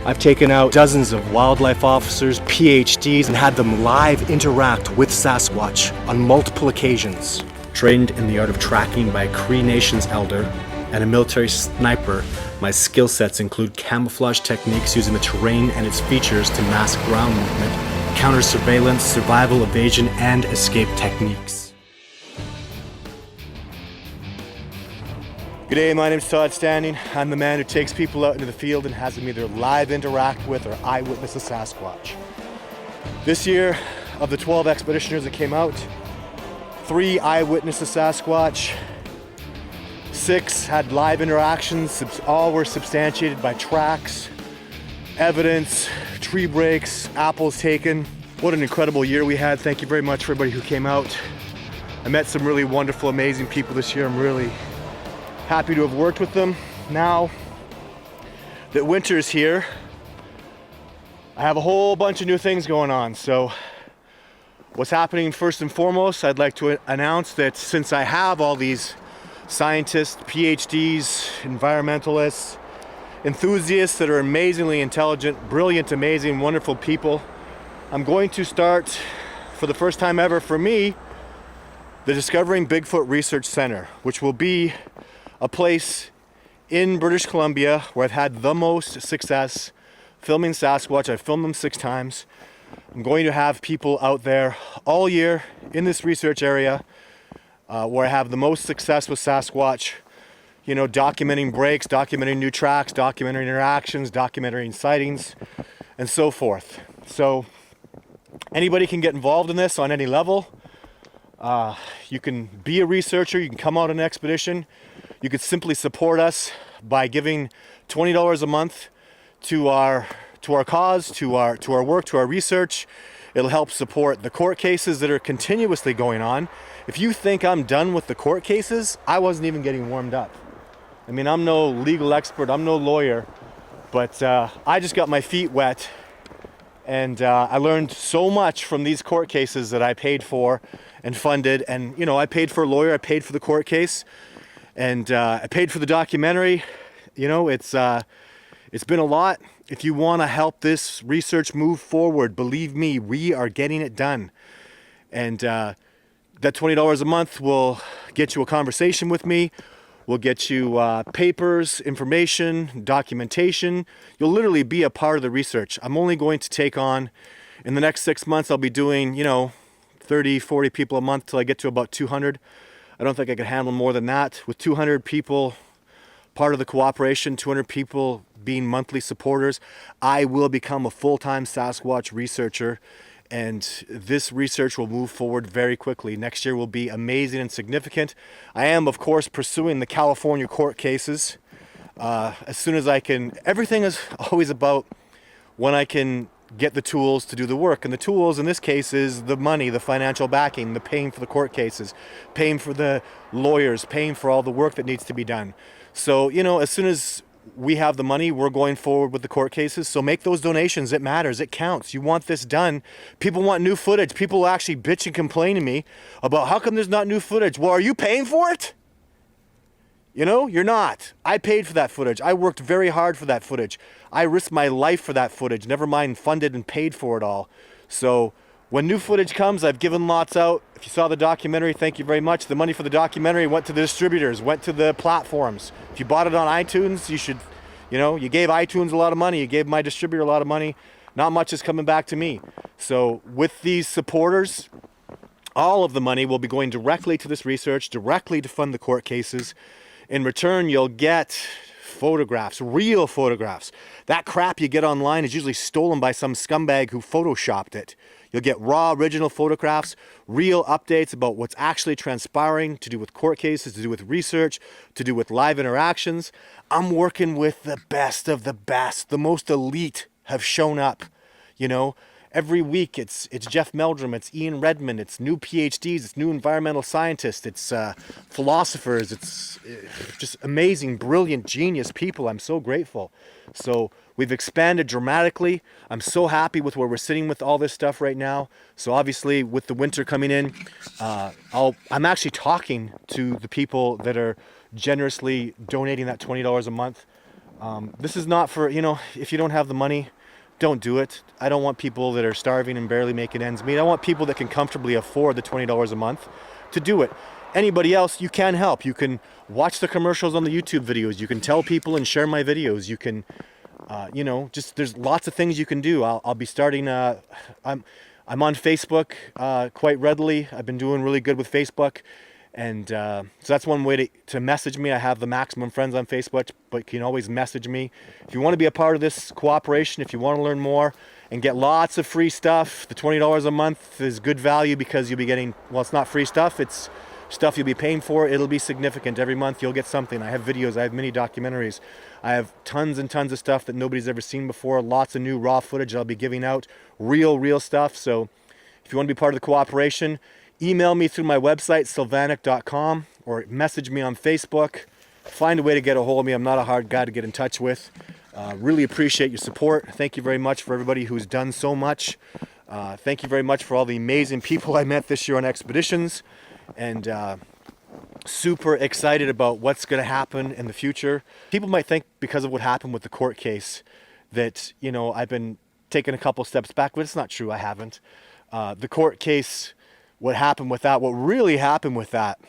I've taken out dozens of wildlife officers, PhDs, and had them live interact with Sasquatch on multiple occasions. Trained in the art of tracking by a Cree Nation's elder and a military sniper, my skill sets include camouflage techniques using the terrain and its features to mask ground movement, counter surveillance, survival, evasion, and escape techniques. G'day, my name's Todd Standing. I'm the man who takes people out into the field and has them either live interact with or eyewitness a Sasquatch. This year, of the 12 expeditioners that came out, 3 eyewitnessed a Sasquatch, 6 had live interactions, all were substantiated by tracks, evidence, tree breaks, apples taken. What an incredible year we had. Thank you very much for everybody who came out. I met some really wonderful, amazing people this year. I'm really happy to have worked with them. Now that winter's here, I have a whole bunch of new things going on. So what's happening first and foremost, I'd like to announce that since I have all these scientists, PhDs, environmentalists, enthusiasts that are amazingly intelligent, brilliant, amazing, wonderful people, I'm going to start, for the first time ever for me, the Discovering Bigfoot Research Center, which will be a place in British Columbia where I've had the most success filming Sasquatch. I've filmed them 6 times. I'm going to have people out there all year in this research area where I have the most success with Sasquatch, you know, documenting breaks, documenting new tracks, documenting interactions, documenting sightings, and so forth. So anybody can get involved in this on any level. You can be a researcher, you can come out on an expedition. You could simply support us by giving $20 a month to our cause, to our work, to our research. It'll help support the court cases that are continuously going on. If you think I'm done with the court cases, I wasn't even getting warmed up. I mean, I'm no legal expert, I'm no lawyer, but I just got my feet wet, and I learned so much from these court cases that I paid for and funded. And you know, I paid for a lawyer, I paid for the court case, and I paid for the documentary. You know, it's been a lot. If you want to help this research move forward, believe me, we are getting it done. And that $20 a month will get you a conversation with me. We'll get you papers, information, documentation. You'll literally be a part of the research. I'm only going to take on, in the next 6 months, I'll be doing, you know, 30, 40 people a month till I get to about 200. I don't think I could handle more than that. With 200 people part of the cooperation, 200 people being monthly supporters, I will become a full-time Sasquatch researcher, and this research will move forward very quickly. Next year will be amazing and significant. I am, of course, pursuing the California court cases as soon as I can. Everything is always about when I can get the tools to do the work. And the tools in this case is the money, the financial backing, the paying for the court cases, paying for the lawyers, paying for all the work that needs to be done. So, you know, as soon as we have the money, we're going forward with the court cases. So make those donations. It matters. It counts. You want this done. People want new footage. People actually bitch and complain to me about how come there's not new footage. Well, are you paying for it? You know, you're not. I paid for that footage. I worked very hard for that footage. I risked my life for that footage, never mind funded and paid for it all. So when new footage comes, I've given lots out. If you saw the documentary, thank you very much. The money for the documentary went to the distributors, went to the platforms. If you bought it on iTunes, you should, you know, you gave iTunes a lot of money. You gave my distributor a lot of money. Not much is coming back to me. So with these supporters, all of the money will be going directly to this research, directly to fund the court cases. In return, you'll get photographs, real photographs. That crap you get online is usually stolen by some scumbag who photoshopped it. You'll get raw, original photographs, real updates about what's actually transpiring, to do with court cases, to do with research, to do with live interactions. I'm working with the best of the best. The most elite have shown up, you know. Every week it's Jeff Meldrum, it's Ian Redmond, it's new PhDs, it's new environmental scientists, it's philosophers, it's just amazing, brilliant, genius people. I'm so grateful. So we've expanded dramatically. I'm so happy with where we're sitting with all this stuff right now. So obviously with the winter coming in, I'm actually talking to the people that are generously donating that $20 a month. This is not for, if you don't have the money, don't do it. I don't want people that are starving and barely making ends meet. I want people that can comfortably afford the $20 a month to do it. Anybody else, you can help. You can watch the commercials on the YouTube videos. You can tell people and share my videos. You can, there's lots of things you can do. I'll be starting, I'm on Facebook quite readily. I've been doing really good with Facebook. And so that's one way to message me. I have the maximum friends on Facebook, but you can always message me. If you want to be a part of this cooperation, if you want to learn more and get lots of free stuff, the $20 a month is good value because you'll be getting, well, it's not free stuff, it's stuff you'll be paying for. It'll be significant. Every month you'll get something. I have videos, I have mini documentaries. I have tons and tons of stuff that nobody's ever seen before. Lots of new raw footage I'll be giving out. Real stuff. So if you want to be part of the cooperation, email me through my website, sylvanik.com, or message me on Facebook. Find a way to get a hold of me. I'm not a hard guy to get in touch with. Really appreciate your support. Thank you very much for everybody who's done so much. Thank you very much for all the amazing people I met this year on expeditions. And super excited about what's going to happen in the future. People might think because of what happened with the court case that, I've been taking a couple steps back, but it's not true. I haven't. The court case, what really happened with that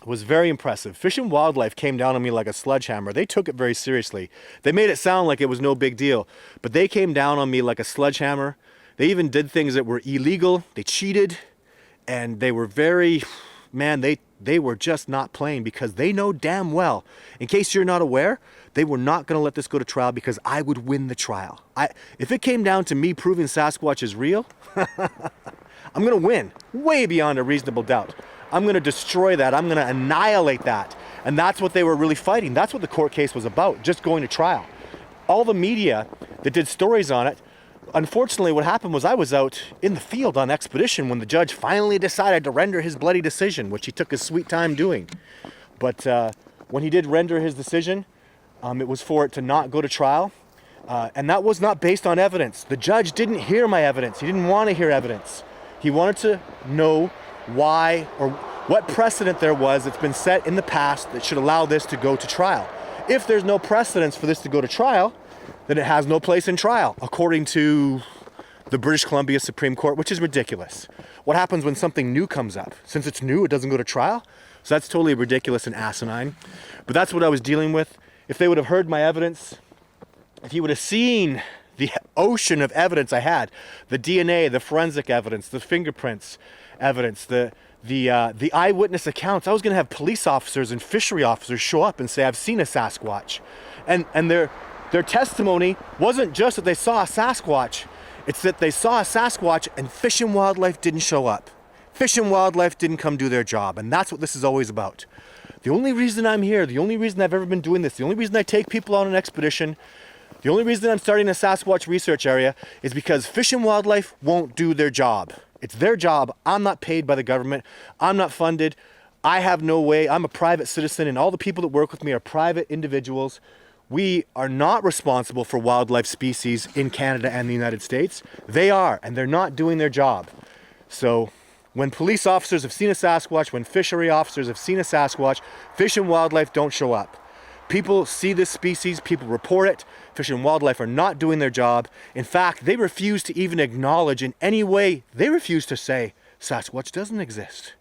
was very impressive. Fish and Wildlife came down on me like a sledgehammer. They took it very seriously. They made it sound like it was no big deal, but they came down on me like a sledgehammer. They even did things that were illegal. They cheated, and they were they were just not playing because they know damn well, in case you're not aware, they were not going to let this go to trial because I would win the trial. If it came down to me proving Sasquatch is real, I'm going to win, way beyond a reasonable doubt. I'm going to destroy that. I'm going to annihilate that. And that's what they were really fighting. That's what the court case was about, just going to trial. All the media that did stories on it, unfortunately, what happened was I was out in the field on expedition when the judge finally decided to render his bloody decision, which he took his sweet time doing. But when he did render his decision, it was for it to not go to trial. And that was not based on evidence. The judge didn't hear my evidence. He didn't want to hear evidence. He wanted to know why or what precedent there was that's been set in the past that should allow this to go to trial. If there's no precedence for this to go to trial, then it has no place in trial, according to the British Columbia Supreme Court, which is ridiculous. What happens when something new comes up? Since it's new, it doesn't go to trial? So that's totally ridiculous and asinine. But that's what I was dealing with. If they would have heard my evidence, if you would have seen the ocean of evidence I had, the DNA, the forensic evidence, the fingerprints evidence, the eyewitness accounts, I was going to have police officers and fishery officers show up and say, I've seen a Sasquatch. And their testimony wasn't just that they saw a Sasquatch, it's that they saw a Sasquatch and Fish and Wildlife didn't show up. Fish and Wildlife didn't come do their job, and that's what this is always about. The only reason I'm here, the only reason I've ever been doing this, the only reason I take people on an expedition, the only reason I'm starting a Sasquatch research area is because Fish and Wildlife won't do their job. It's their job. I'm not paid by the government. I'm not funded. I have no way. I'm a private citizen, and all the people that work with me are private individuals. We are not responsible for wildlife species in Canada and the United States. They are, and they're not doing their job. So when police officers have seen a Sasquatch, when fishery officers have seen a Sasquatch, Fish and Wildlife don't show up. People see this species, people report it. Fish and Wildlife are not doing their job. In fact, they refuse to even acknowledge in any way, they refuse to say Sasquatch doesn't exist.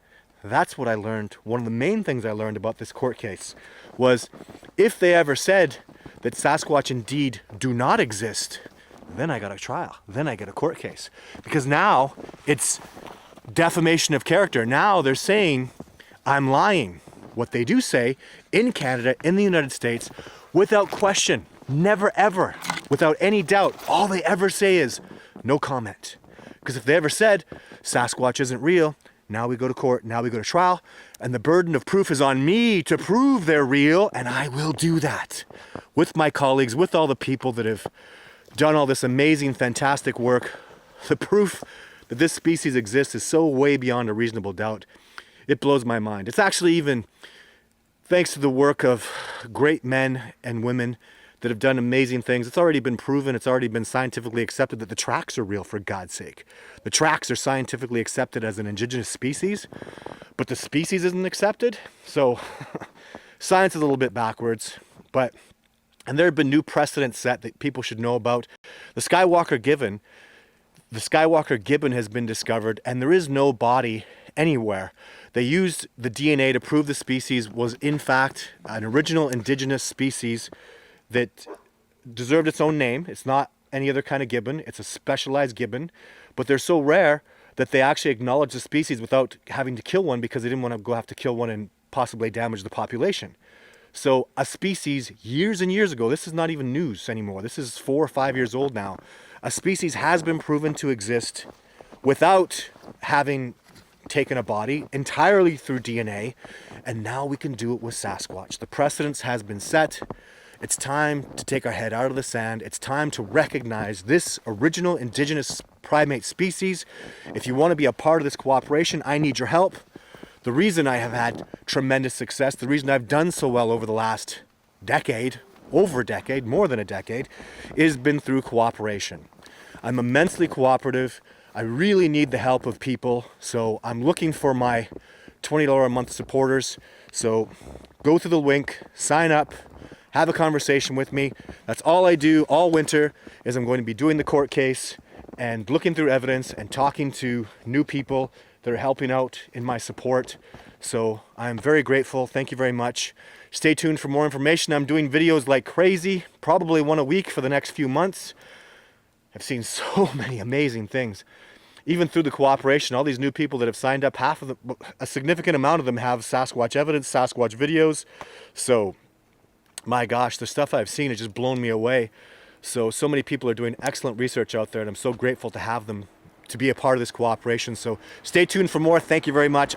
That's what I learned. One of the main things I learned about this court case was if they ever said that Sasquatch indeed do not exist, then I got a trial. Then I get a court case. Because now it's defamation of character. Now they're saying I'm lying. What they do say in Canada, in the United States, without question, never ever, without any doubt, all they ever say is no comment. Because if they ever said Sasquatch isn't real, now we go to court, now we go to trial, and the burden of proof is on me to prove they're real, and I will do that with my colleagues, with all the people that have done all this amazing, fantastic work. The proof that this species exists is so way beyond a reasonable doubt. It blows my mind. It's actually even thanks to the work of great men and women that have done amazing things. It's already been proven, it's already been scientifically accepted that the tracks are real, for God's sake. The tracks are scientifically accepted as an indigenous species, but the species isn't accepted. So science is a little bit backwards, but And there have been new precedents set that people should know about. The Skywalker gibbon has been discovered, and there is no body anywhere. They used the DNA to prove the species was in fact an original indigenous species that deserved its own name. It's not any other kind of gibbon. It's a specialized gibbon, but they're so rare that they actually acknowledge the species without having to kill one, because they didn't want to go have to kill one and possibly damage the population. So a species years and years ago, this is not even news anymore. This is 4 or 5 years old now. A species has been proven to exist without having taken a body, entirely through DNA. And now we can do it with Sasquatch. The precedence has been set. It's time to take our head out of the sand. It's time to recognize this original indigenous primate species. If you want to be a part of this cooperation, I need your help. The reason I have had tremendous success, the reason I've done so well over the last decade, over a decade, more than a decade, has been through cooperation. I'm immensely cooperative. I really need the help of people, so I'm looking for my $20 a month supporters. So go to the link, sign up, have a conversation with me. That's all I do all winter, is I'm going to be doing the court case and looking through evidence and talking to new people that are helping out in my support. So I'm very grateful. Thank you very much. Stay tuned for more information. I'm doing videos like crazy, probably one a week for the next few months. I've seen so many amazing things. Even through the cooperation, all these new people that have signed up, a significant amount of them have Sasquatch evidence, Sasquatch videos. So my gosh, the stuff I've seen has just blown me away. So many people are doing excellent research out there, and I'm so grateful to have them to be a part of this cooperation. So stay tuned for more. Thank you very much.